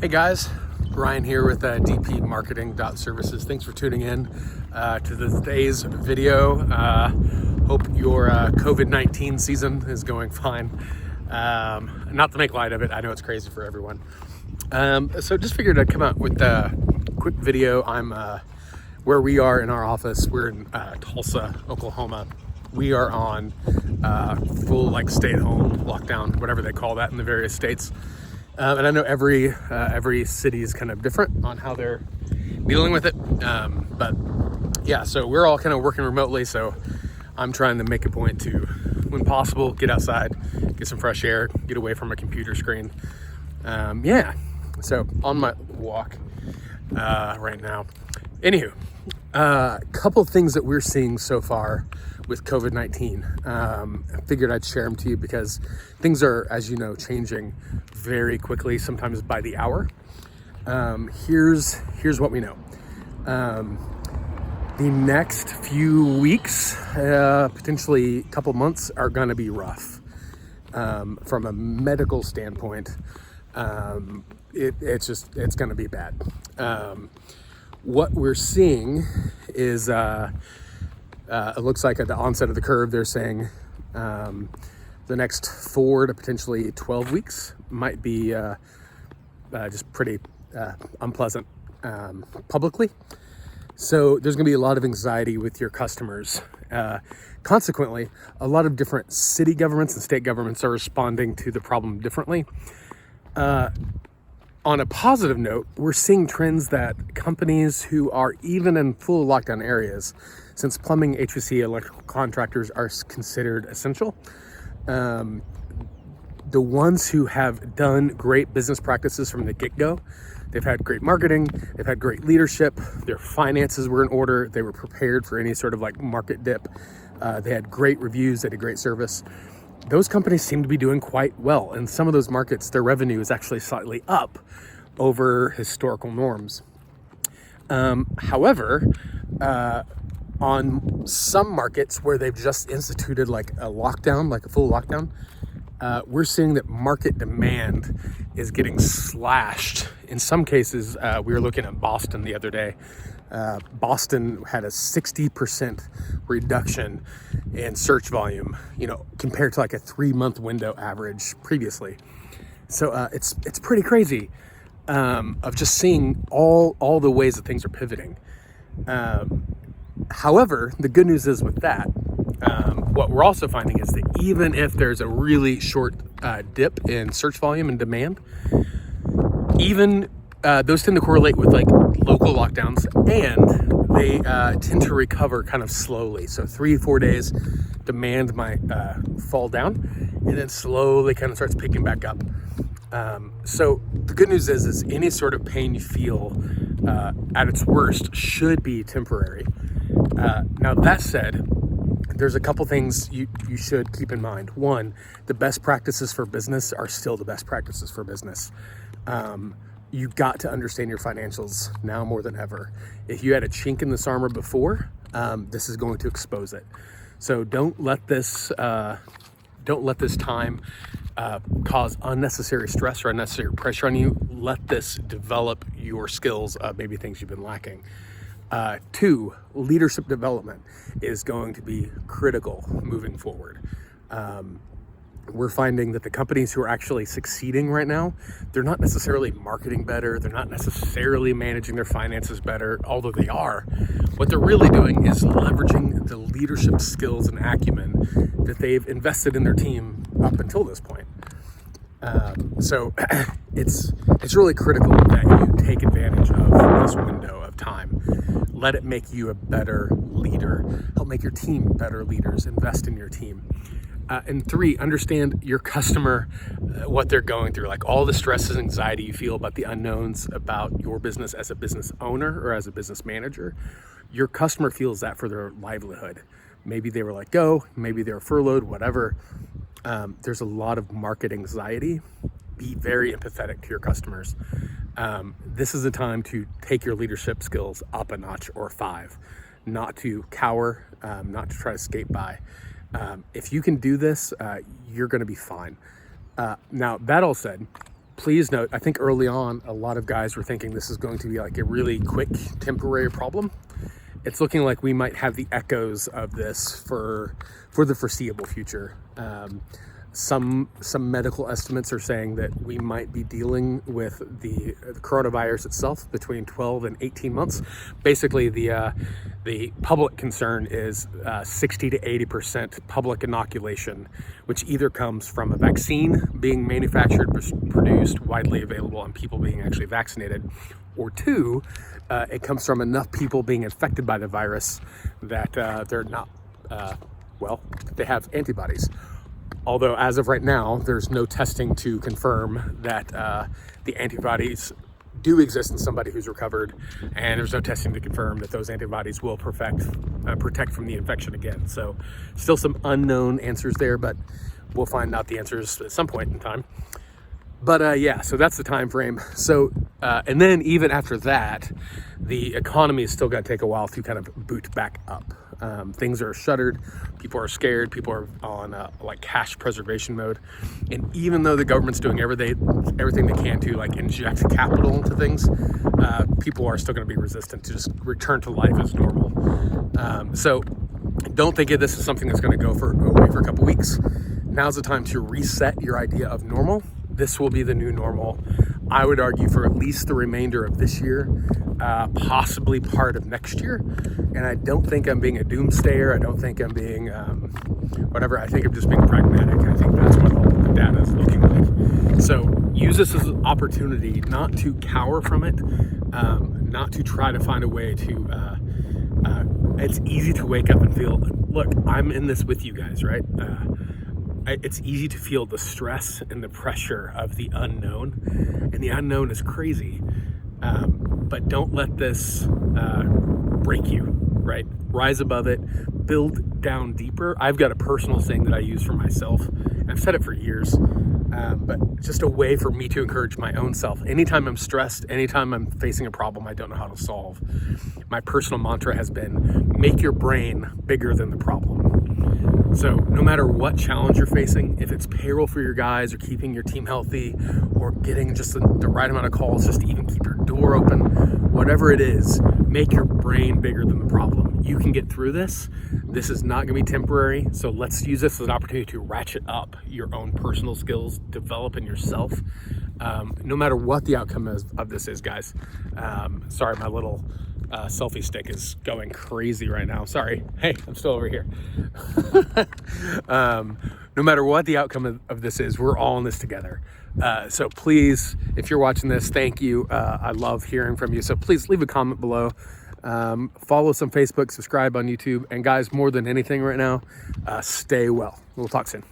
Hey guys, Ryan here with DP Marketing.Services. Thanks for tuning in to today's video. Hope your COVID-19 season is going fine. Not to make light of it, I know it's crazy for everyone. So just figured I'd come out with a quick video. I'm where we are in our office. We're in Tulsa, Oklahoma. We are on full stay-at-home lockdown, whatever they call that in the various states. And I know every city is kind of different on how they're dealing with it. But yeah, so we're all kind of working remotely. So I'm trying to make a point to, when possible, get outside, get some fresh air, get away from a computer screen. Yeah, so on my walk right now. Anywho, a couple of things that we're seeing so far with COVID-19. I figured I'd share them to you because things are, as you know, changing very quickly, sometimes by the hour. Here's what we know. The next few weeks, potentially a couple months, are going to be rough. From a medical standpoint, it's going to be bad. What we're seeing is it looks like at the onset of the curve, they're saying the next 4 to potentially 12 weeks might be just pretty unpleasant publicly. So there's going to be a lot of anxiety with your customers. Consequently, a lot of different city governments and state governments are responding to the problem differently. On a positive note, we're seeing trends that companies who are even in full lockdown areas, since plumbing, HVAC, electrical contractors are considered essential, the ones who have done great business practices from the get-go, they've had great marketing, they've had great leadership, their finances were in order, they were prepared for any sort of market dip, they had great reviews, they did great service. Those companies seem to be doing quite well. In some of those markets, their revenue is actually slightly up over historical norms. However, on some markets where they've just instituted a lockdown, a full lockdown, we're seeing that market demand is getting slashed. In some cases, we were looking at Boston the other day. Boston had a 60% reduction in search volume, compared to a 3-month window average previously. So it's pretty crazy of just seeing all the ways that things are pivoting. However, the good news is with that, what we're also finding is that even if there's a really short dip in search volume and demand, even those tend to correlate with local lockdowns, and they tend to recover kind of slowly. So 3-4 days, demand might fall down, and then slowly kind of starts picking back up. So the good news is any sort of pain you feel at its worst should be temporary. Now that said, there's a couple things you should keep in mind. One, the best practices for business are still the best practices for business. You've got to understand your financials now more than ever. If you had a chink in this armor before, this is going to expose it. So don't let this time cause unnecessary stress or unnecessary pressure on you. Let this develop your skills, maybe things you've been lacking. 2, leadership development is going to be critical moving forward. We're finding that the companies who are actually succeeding right now, they're not necessarily marketing better, they're not necessarily managing their finances better, although they are. What they're really doing is leveraging the leadership skills and acumen that they've invested in their team up until this point. So it's really critical that you take advantage of this window of time. Let it make you a better leader. Help make your team better leaders. Invest in your team. And 3, understand your customer, what they're going through, all the stress and anxiety you feel about the unknowns about your business as a business owner or as a business manager. Your customer feels that for their livelihood. Maybe they were let go, maybe they were furloughed, whatever. There's a lot of market anxiety. Be very empathetic to your customers. This is a time to take your leadership skills up a notch or 5, not to cower, not to try to skate by. If you can do this, you're going to be fine. Now, that all said, please note, I think early on, a lot of guys were thinking this is going to be like a really quick temporary problem. It's looking like we might have the echoes of this for the foreseeable future. Some medical estimates are saying that we might be dealing with the coronavirus itself between 12 and 18 months. Basically, the public concern is 60 to 80% public inoculation, which either comes from a vaccine being manufactured, produced, widely available, and people being actually vaccinated, or two, it comes from enough people being infected by the virus that they're not, they have antibodies. Although as of right now, there's no testing to confirm that the antibodies do exist in somebody who's recovered, and there's no testing to confirm that those antibodies will protect from the infection again. So still some unknown answers there, but we'll find out the answers at some point in time. But yeah, so that's the time frame. So and then even after that, the economy is still going to take a while to kind of boot back up. Things are shuttered, people are scared, people are on like cash preservation mode, and even though the government's doing everything they can to like inject capital into things, people are still going to be resistant to just return to life as normal. So don't think of this as something that's going to go away for a couple weeks. Now's the time to reset your idea of normal. This will be the new normal, I would argue, for at least the remainder of this year, possibly part of next year. And I don't think I'm being a doomsayer. I don't think I'm being whatever. I think I'm just being pragmatic. I think that's what all the data is looking like. So use this as an opportunity not to cower from it, not to try to find a way to, it's easy to wake up and feel, look, I'm in this with you guys, right? It's easy to feel the stress and the pressure of the unknown, and the unknown is crazy. But don't let this break you, right? Rise above it, build down deeper. I've got a personal saying that I use for myself. I've said it for years, but just a way for me to encourage my own self. Anytime I'm stressed, anytime I'm facing a problem I don't know how to solve, my personal mantra has been, make your brain bigger than the problem. So no matter what challenge you're facing, if it's payroll for your guys or keeping your team healthy or getting just the right amount of calls just to even keep your door open, whatever it is, make your brain bigger than the problem. You can get through this. This is not going to be temporary. So let's use this as an opportunity to ratchet up your own personal skills, develop in yourself, no matter what the outcome of this is, guys. Sorry, my little selfie stick is going crazy right now. Sorry. Hey, I'm still over here. No matter what the outcome of this is, we're all in this together. So please, if you're watching this, thank you. I love hearing from you. So please leave a comment below. Follow us on Facebook, subscribe on YouTube. And guys, more than anything right now, stay well. We'll talk soon.